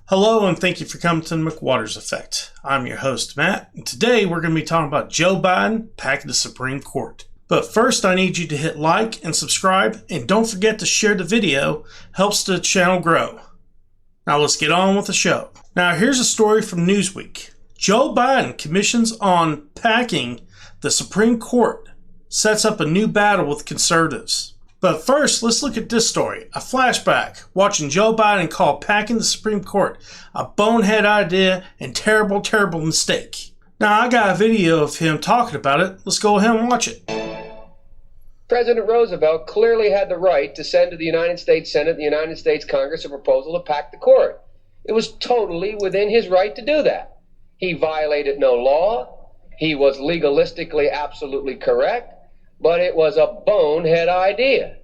Hello, and thank you for coming to the McWaters Effect. I'm your host, Matt, and today we're going to be talking about Joe Biden packing the Supreme Court. But first, I need you to hit like and subscribe, and don't forget to share the video. Helps the channel grow. Now let's get on with the show. Now here's a story from Newsweek. Joe Biden commissions on packing the Supreme Court, sets up a new battle with conservatives. But first, let's look at this story. A flashback, watching Joe Biden call packing the Supreme Court a bonehead idea and terrible, terrible mistake. Now, I got a video of him talking about it. Let's go ahead and watch it. President Roosevelt clearly had the right to send to the United States Senate and the United States Congress a proposal to pack the court. It was totally within his right to do that. He violated no law. He was legalistically absolutely correct. But it was a bonehead idea.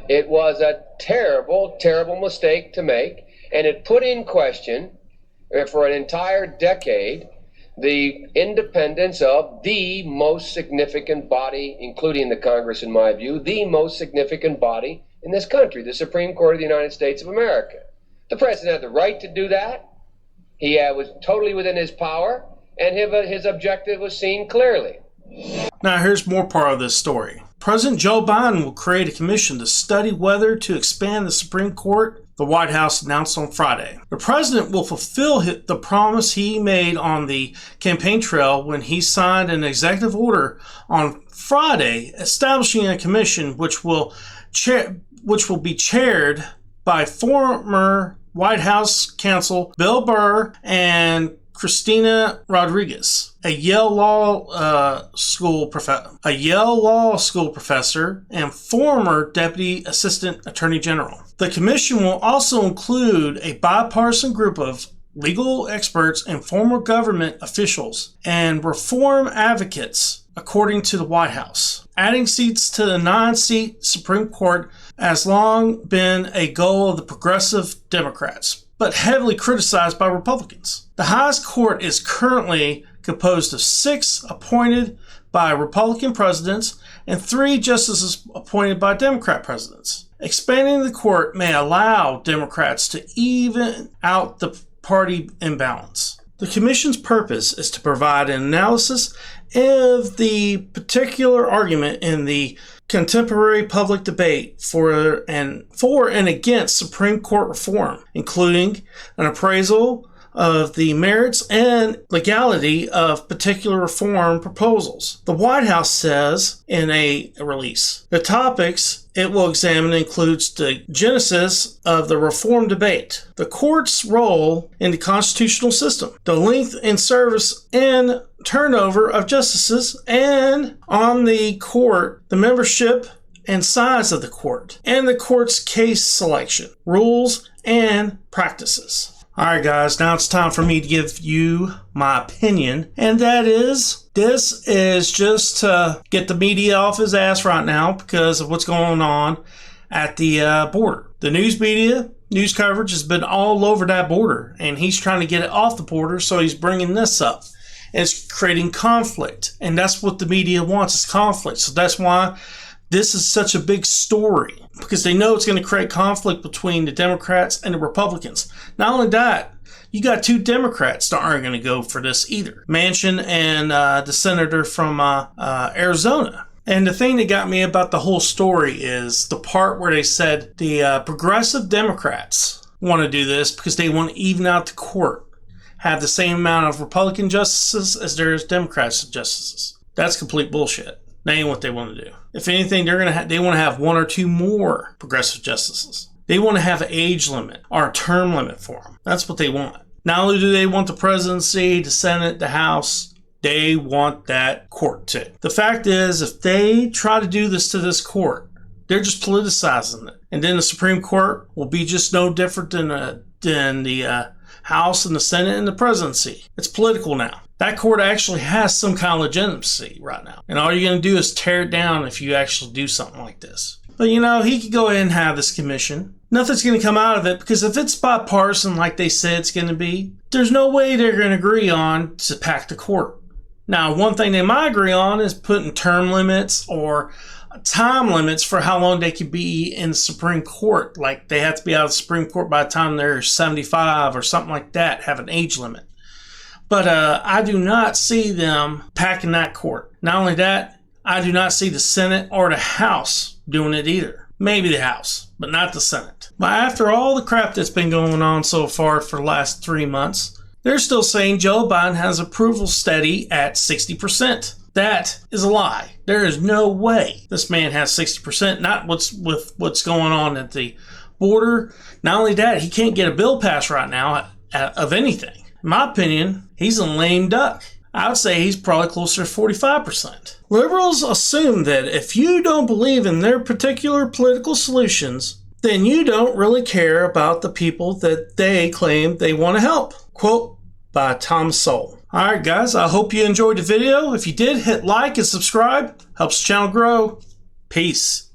It was a terrible, terrible mistake to make, and it put in question, for an entire decade, the independence of the most significant body, including the Congress, in my view, the most significant body in this country, the Supreme Court of the United States of America. The president had the right to do that. He was totally within his power, and his objective was seen clearly. Now here's more part of this story. President Joe Biden will create a commission to study whether to expand the Supreme Court, the White House announced on Friday. The president will fulfill the promise he made on the campaign trail when he signed an executive order on Friday establishing a commission which will be chaired by former White House counsel Bill Barr and Christina Rodriguez, a Yale Law School professor and former Deputy Assistant Attorney General. The commission will also include a bipartisan group of legal experts and former government officials and reform advocates, according to the White House. Adding seats to the 9-seat Supreme Court has long been a goal of the progressive Democrats, but heavily criticized by Republicans. The highest court is currently composed of 6 appointed by Republican presidents and 3 justices appointed by Democrat presidents. Expanding the court may allow Democrats to even out the party imbalance. The commission's purpose is to provide an analysis of the particular argument in the contemporary public debate for and against Supreme Court reform, including an appraisal of the merits and legality of particular reform proposals. The White House says in a release, the topics it will examine includes the genesis of the reform debate, the court's role in the constitutional system, the length and service and turnover of justices, and on the court, the membership and size of the court, and the court's case selection, rules, and practices. Alright guys, now it's time for me to give you my opinion, and that is, this is just to get the media off his ass right now because of what's going on at the border. The news media, news coverage has been all over that border, and he's trying to get it off the border, so he's bringing this up. And it's creating conflict, and that's what the media wants, is conflict. So that's why this is such a big story, because they know it's going to create conflict between the Democrats and the Republicans. Not only that, you got 2 Democrats that aren't going to go for this either. Manchin and the senator from Arizona. And the thing that got me about the whole story is the part where they said the progressive Democrats want to do this because they want to even out the court, have the same amount of Republican justices as there is Democrats justices. That's complete bullshit. That ain't what they want to do. If anything, they want to have 1 or 2 more progressive justices. They want to have an age limit or a term limit for them. That's what they want. Not only do they want the presidency, the Senate, the House, they want that court too. The fact is, if they try to do this to this court, they're just politicizing it. And then the Supreme Court will be just no different than the House and the Senate and the presidency. It's political now. That court actually has some kind of legitimacy right now. And all you're going to do is tear it down if you actually do something like this. But he could go ahead and have this commission. Nothing's going to come out of it because if it's bipartisan like they said it's going to be, there's no way they're going to agree on to pack the court. Now, one thing they might agree on is putting term limits or time limits for how long they could be in the Supreme Court. Like they have to be out of the Supreme Court by the time they're 75 or something like that, have an age limit. But I do not see them packing that court. Not only that, I do not see the Senate or the House doing it either. Maybe the House, but not the Senate. But after all the crap that's been going on so far for the last 3 months, they're still saying Joe Biden has approval steady at 60%. That is a lie. There is no way this man has 60%, not what's going on at the border. Not only that, he can't get a bill passed right now of anything. In my opinion, he's a lame duck. I would say he's probably closer to 45%. Liberals assume that if you don't believe in their particular political solutions, then you don't really care about the people that they claim they want to help. Quote by Thomas Sowell. Alright guys, I hope you enjoyed the video. If you did, hit like and subscribe. Helps the channel grow. Peace.